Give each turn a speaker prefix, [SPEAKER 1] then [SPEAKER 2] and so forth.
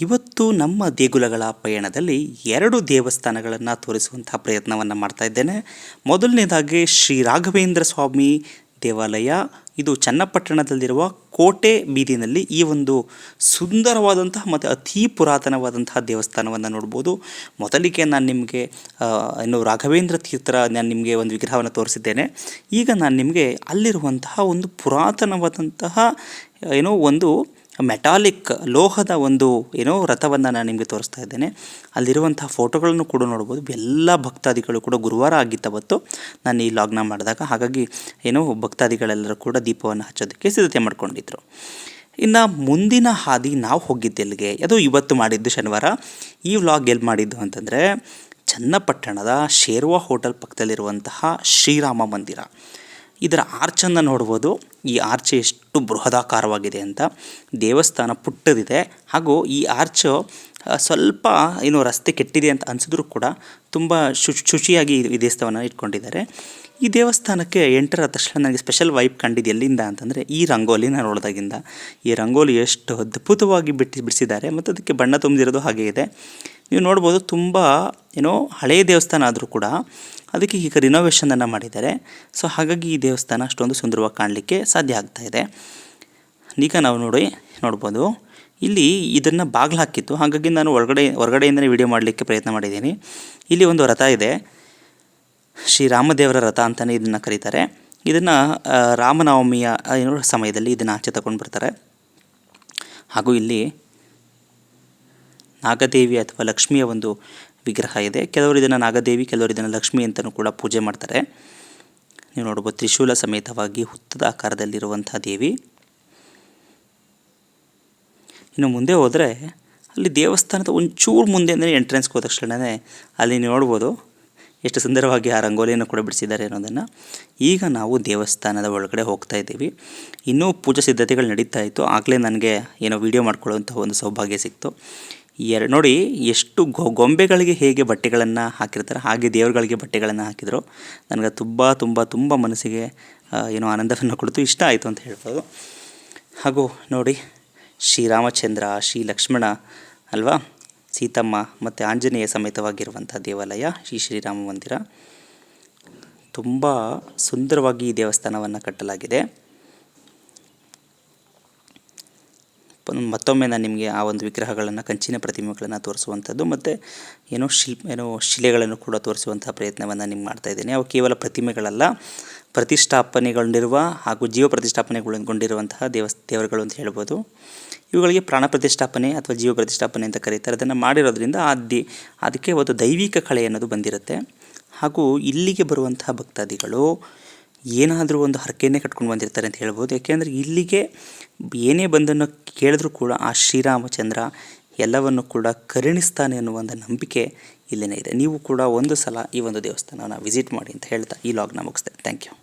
[SPEAKER 1] ಇವತ್ತು ನಮ್ಮ ದೇಗುಲಗಳ ಪಯಣದಲ್ಲಿ 2 ದೇವಸ್ಥಾನಗಳನ್ನು ತೋರಿಸುವಂತಹ ಪ್ರಯತ್ನವನ್ನು ಮಾಡ್ತಾ ಇದ್ದೇನೆ. ಮೊದಲನೇದಾಗಿ ಶ್ರೀ ರಾಘವೇಂದ್ರ ಸ್ವಾಮಿ ದೇವಾಲಯ. ಇದು ಚನ್ನಪಟ್ಟಣದಲ್ಲಿರುವ ಕೋಟೆ ಬೀದಿನಲ್ಲಿ ಈ ಒಂದು ಸುಂದರವಾದಂತಹ ಮತ್ತು ಅತಿ ಪುರಾತನವಾದಂತಹ ದೇವಸ್ಥಾನವನ್ನು ನೋಡ್ಬೋದು. ಮೊದಲಿಗೆ ನಾನು ನಿಮಗೆ ರಾಘವೇಂದ್ರ ತೀರ್ಥರ ನಾನು ನಿಮಗೆ ಒಂದು ವಿಗ್ರಹವನ್ನು ತೋರಿಸಿದ್ದೇನೆ. ಈಗ ನಾನು ನಿಮಗೆ ಅಲ್ಲಿರುವಂತಹ ಒಂದು ಪುರಾತನವಾದಂತಹ ಒಂದು ಮೆಟಾಲಿಕ್ ಲೋಹದ ಒಂದು ರಥವನ್ನು ನಾನು ನಿಮಗೆ ತೋರಿಸ್ತಾ ಇದ್ದೇನೆ. ಅಲ್ಲಿರುವಂತಹ ಫೋಟೋಗಳನ್ನು ಕೂಡ ನೋಡ್ಬೋದು. ಎಲ್ಲ ಭಕ್ತಾದಿಗಳು ಕೂಡ ಗುರುವಾರ ಆಗಿತ್ತವತ್ತು ನಾನು ಈ ಲಾಗ್ನ ಮಾಡಿದಾಗ, ಹಾಗಾಗಿ ಭಕ್ತಾದಿಗಳೆಲ್ಲರೂ ಕೂಡ ದೀಪವನ್ನು ಹಚ್ಚೋದಕ್ಕೆ ಸಿದ್ಧತೆ ಮಾಡ್ಕೊಂಡಿದ್ರು. ಇನ್ನು ಮುಂದಿನ ಹಾದಿ ನಾವು ಹೋಗಿದ್ದೆಲ್ಲಿಗೆ, ಅದು ಇವತ್ತು ಮಾಡಿದ್ದು ಶನಿವಾರ. ಈ ವ್ಲಾಗ್ ಎಲ್ಲಿ ಮಾಡಿದ್ದು ಅಂತಂದರೆ ಚನ್ನಪಟ್ಟಣದ ಶೇರ್ವಾ ಹೋಟೆಲ್ ಪಕ್ಕದಲ್ಲಿರುವಂತಹ ಶ್ರೀರಾಮ ಮಂದಿರ. ಇದರ ಆರ್ಚನ್ನು ನೋಡ್ಬೋದು. ಈ ಆರ್ಚ್ ಎಷ್ಟು ಬೃಹದಾಕಾರವಾಗಿದೆ ಅಂತ. ದೇವಸ್ಥಾನ ಪುಟ್ಟದಿದೆ, ಹಾಗೂ ಈ ಆರ್ಚ್ ಸ್ವಲ್ಪ ರಸ್ತೆ ಕೆಟ್ಟಿದೆ ಅಂತ ಅನಿಸಿದ್ರು ಕೂಡ ತುಂಬ ಶುಚಿಯಾಗಿ ಈ ದೇವಸ್ಥಾನ ಇಟ್ಕೊಂಡಿದ್ದಾರೆ. ಈ ದೇವಸ್ಥಾನಕ್ಕೆ ಎಂಟರ ತಕ್ಷಣ ನನಗೆ ಸ್ಪೆಷಲ್ ವೈಬ್ ಕಂಡಿದ್ದು ಎಲ್ಲಿಂದ ಅಂತಂದರೆ ಈ ರಂಗೋಲಿನ ನೋಡಿದಾಗಿಂದ. ಈ ರಂಗೋಲಿ ಎಷ್ಟು ಅದ್ಭುತವಾಗಿ ಬಿಡಿಸಿದ್ದಾರೆ ಮತ್ತು ಅದಕ್ಕೆ ಬಣ್ಣ ತುಂಬಿದಿರೋದು ಹಾಗೆ ಇದೆ. ನೀವು ನೋಡ್ಬೋದು, ತುಂಬ ಹಳೆಯ ದೇವಸ್ಥಾನ ಆದರೂ ಕೂಡ ಅದಕ್ಕೆ ಈಗ ರಿನೋವೇಷನನ್ನು ಮಾಡಿದ್ದಾರೆ. ಸೊ ಹಾಗಾಗಿ ಈ ದೇವಸ್ಥಾನ ಅಷ್ಟೊಂದು ಸುಂದರವಾಗಿ ಕಾಣಲಿಕ್ಕೆ ಸಾಧ್ಯ ಆಗ್ತಾ ಇದೆ. ಈಗ ನಾವು ನೋಡ್ಬೋದು, ಇಲ್ಲಿ ಇದನ್ನು ಬಾಗಿಲು ಹಾಕಿತ್ತು, ಹಾಗಾಗಿ ನಾನು ಹೊರಗಡೆಯಿಂದಲೇ ವಿಡಿಯೋ ಮಾಡಲಿಕ್ಕೆ ಪ್ರಯತ್ನ ಮಾಡಿದ್ದೀನಿ. ಇಲ್ಲಿ ಒಂದು ರಥ ಇದೆ, ಶ್ರೀರಾಮದೇವರ ರಥ ಅಂತಲೇ ಇದನ್ನು ಕರೀತಾರೆ. ಇದನ್ನು ರಾಮನವಮಿಯ ಸಮಯದಲ್ಲಿ ಇದನ್ನು ಆಚೆ ತಗೊಂಡು ಬರ್ತಾರೆ. ಹಾಗೂ ಇಲ್ಲಿ ನಾಗದೇವಿ ಅಥವಾ ಲಕ್ಷ್ಮಿಯ ಒಂದು ವಿಗ್ರಹ ಇದೆ. ಕೆಲವರು ಇದನ್ನು ನಾಗದೇವಿ, ಕೆಲವರು ಇದನ್ನು ಲಕ್ಷ್ಮಿ ಅಂತಲೂ ಕೂಡ ಪೂಜೆ ಮಾಡ್ತಾರೆ. ನೀವು ನೋಡ್ಬೋದು, ತ್ರಿಶೂಲ ಸಮೇತವಾಗಿ ಹುತ್ತದ ಆಕಾರದಲ್ಲಿರುವಂಥ ದೇವಿ. ಇನ್ನು ಮುಂದೆ ಹೋದರೆ ಅಲ್ಲಿ ದೇವಸ್ಥಾನದ ಒಂಚೂರು ಮುಂದೆ ಅಂದರೆ ಎಂಟ್ರೆನ್ಸ್ಗೆ ಹೋದ ತಕ್ಷಣವೇ ಅಲ್ಲಿ ನೋಡ್ಬೋದು ಎಷ್ಟು ಸುಂದರವಾಗಿ ಆ ರಂಗೋಲಿಯನ್ನು ಕೂಡ ಬಿಡಿಸಿದ್ದಾರೆ ಅನ್ನೋದನ್ನು. ಈಗ ನಾವು ದೇವಸ್ಥಾನದ ಒಳಗಡೆ ಹೋಗ್ತಾ ಇದ್ದೀವಿ. ಇನ್ನೂ ಪೂಜಾ ಸಿದ್ಧತೆಗಳು ನಡೀತಾ ಇತ್ತು. ಆಗಲೇ ನನಗೆ ವಿಡಿಯೋ ಮಾಡ್ಕೊಳ್ಳುವಂಥ ಒಂದು ಸೌಭಾಗ್ಯ ಸಿಕ್ತು. ನೋಡಿ, ಎಷ್ಟು ಗೊಂಬೆಗಳಿಗೆ ಹೇಗೆ ಬಟ್ಟೆಗಳನ್ನು ಹಾಕಿರ್ತಾರೆ ಹಾಗೆ ದೇವರುಗಳಿಗೆ ಬಟ್ಟೆಗಳನ್ನು ಹಾಕಿದರು. ನನಗೆ ತುಂಬ ಮನಸ್ಸಿಗೆ ಆನಂದವನ್ನು ಕೊಡ್ತು, ಇಷ್ಟ ಆಯಿತು ಅಂತ ಹೇಳ್ಬೋದು. ಹಾಗೂ ನೋಡಿ, ಶ್ರೀರಾಮಚಂದ್ರ, ಶ್ರೀ ಲಕ್ಷ್ಮಣ ಅಲ್ವಾ, ಸೀತಮ್ಮ ಮತ್ತು ಆಂಜನೇಯ ಸಮೇತವಾಗಿರುವಂಥ ದೇವಾಲಯ ಶ್ರೀ ಶ್ರೀರಾಮ ಮಂದಿರ. ತುಂಬ ಸುಂದರವಾಗಿ ಈ ದೇವಸ್ಥಾನವನ್ನು ಕಟ್ಟಲಾಗಿದೆ. ಮತ್ತೊಮ್ಮೆ ನಾನು ನಿಮಗೆ ಆ ಒಂದು ವಿಗ್ರಹಗಳನ್ನು, ಕಂಚಿನ ಪ್ರತಿಮೆಗಳನ್ನು ತೋರಿಸುವಂಥದ್ದು ಮತ್ತು ಶಿಲೆಗಳನ್ನು ಕೂಡ ತೋರಿಸುವಂಥ ಪ್ರಯತ್ನವನ್ನು ನಿಮ್ಗೆ ಮಾಡ್ತಾಯಿದ್ದೀನಿ. ಅವು ಕೇವಲ ಪ್ರತಿಮೆಗಳಲ್ಲ, ಪ್ರತಿಷ್ಠಾಪನೆಗೊಂಡಿರುವ ಹಾಗೂ ಜೀವ ಪ್ರತಿಷ್ಠಾಪನೆಗೊಂಡಿರುವಂತಹ ದೇವರುಗಳು ಅಂತ ಹೇಳ್ಬೋದು. ಇವುಗಳಿಗೆ ಪ್ರಾಣ ಪ್ರತಿಷ್ಠಾಪನೆ ಅಥವಾ ಜೀವ ಪ್ರತಿಷ್ಠಾಪನೆ ಅಂತ ಕರೀತಾರೆ. ಅದನ್ನು ಮಾಡಿರೋದ್ರಿಂದ ಅದಕ್ಕೆ ಒಂದು ದೈವಿಕ ಕಳೆ ಅನ್ನೋದು ಬಂದಿರುತ್ತೆ. ಹಾಗೂ ಇಲ್ಲಿಗೆ ಬರುವಂತಹ ಭಕ್ತಾದಿಗಳು ಏನಾದರೂ ಒಂದು ಹರಕೆಯನ್ನೇ ಕಟ್ಕೊಂಡು ಬಂದಿರ್ತಾರೆ ಅಂತ ಹೇಳ್ಬೋದು. ಯಾಕೆಂದರೆ ಇಲ್ಲಿಗೆ ಏನೇ ಬಂದನ್ನು ಕೇಳಿದ್ರೂ ಕೂಡ ಆ ಶ್ರೀರಾಮಚಂದ್ರ ಎಲ್ಲವನ್ನು ಕೂಡ ಕರುಣಿಸ್ತಾನೆ ಅನ್ನುವ ಒಂದು ನಂಬಿಕೆ ಇಲ್ಲಿನೇ ಇದೆ. ನೀವು ಕೂಡ ಒಂದು ಸಲ ಈ ಒಂದು ದೇವಸ್ಥಾನವನ್ನು ವಿಸಿಟ್ ಮಾಡಿ ಅಂತ ಹೇಳ್ತಾ ಈ ಲಾಗ್ನ ಮುಗಿಸ್ತೆ. Thank you.